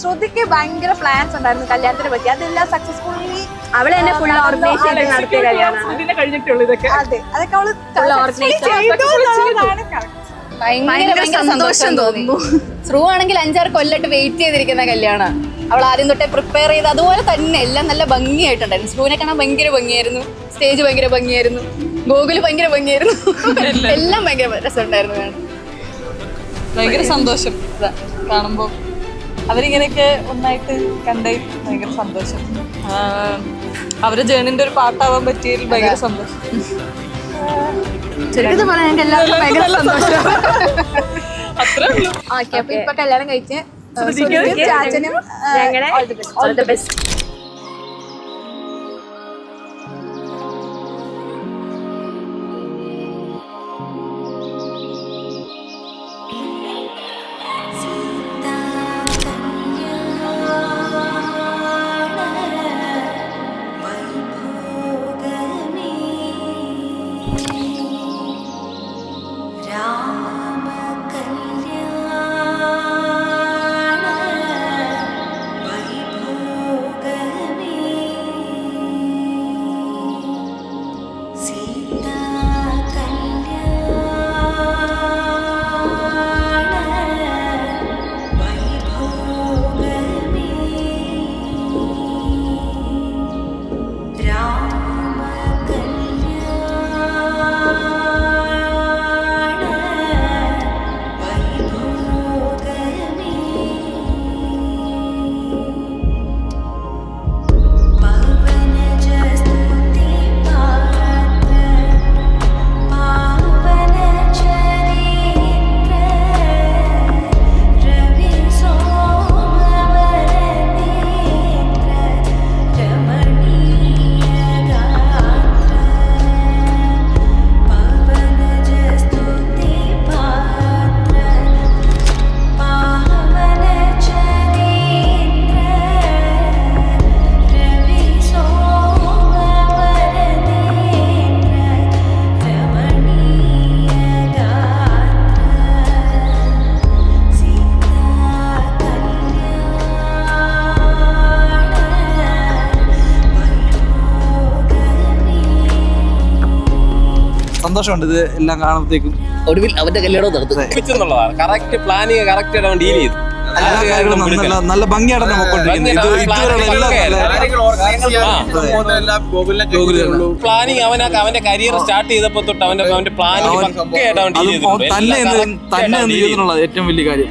ശ്രുതിക്ക് ഭയങ്കര പ്ലാൻസ് ഉണ്ടായിരുന്നു കല്യാണത്തിനെ പറ്റി, അതെല്ലാം സക്സസ്ഫുള്ളി അവളെ തന്നെ ഫുൾ ഓർഗനൈസ് ചെയ്ത് നടത്തിയ കല്യാണം. അതെ, അതൊക്കെ അവള് ഭയങ്കര സന്തോഷം തോന്നുന്നു. ശ്രു ആണെങ്കിൽ 5-6 കൊല്ലമായിട്ട് വെയിറ്റ് ചെയ്തിരിക്കുന്ന കല്യാണം. അവൾ ആദ്യം തൊട്ടേ പ്രിപ്പയർ ചെയ്ത് അതുപോലെ തന്നെ എല്ലാം നല്ല ഭംഗിയായിട്ടുണ്ടായിരുന്നു. ശ്രുവിനെ കാണാൻ ഭയങ്കര ഭംഗിയായിരുന്നു, സ്റ്റേജ് ഭയങ്കര ഭംഗിയായിരുന്നു, ഗോകുല് ഭയങ്കര ഭംഗിയായിരുന്നു, എല്ലാം ഭയങ്കര രസമുണ്ടായിരുന്നു. ഭയങ്കര സന്തോഷം കാണുമ്പോൾ അവരിങ്ങനെയൊക്കെ ഒന്നായിട്ട് കണ്ടേ ഭയങ്കര സന്തോഷം. അവരുടെ ജേണിന്റെ ഒരു പാട്ടാവാൻ പറ്റിയതിൽ ഭയങ്കര സന്തോഷം. ചുരുക്കത്തിൽ പറയാൻ എനിക്ക് എല്ലാവർക്കും ഭയങ്കര സന്തോഷം. അത്രേ ഉള്ളൂ. ഓക്കെ, അപ്പൊ ഇപ്പൊ കല്യാണം കഴിച്ച് ചാച്ചനും ഓൾ ദി ബെസ്റ്റ്. സന്തോഷമുണ്ട് ഇത് എല്ലാം കാണുമ്പോഴത്തേക്കും. ഒടുവിൽ അവന്റെ കല്യാണം നടത്തുന്നതാണ്. കറക്റ്റ് പ്ലാനിങ് കറക്റ്റ് ആയിട്ട് ഡീൽ ചെയ്തു. എല്ലാ കാര്യങ്ങളും നല്ല ഭംഗിയായിട്ടാണ് പ്ലാനിങ്. അവന്റെ കരിയർ സ്റ്റാർട്ട് ചെയ്തപ്പോ തൊട്ട് അവന്റെ പ്ലാനിങ് തന്നെ ഏറ്റവും വലിയ കാര്യം.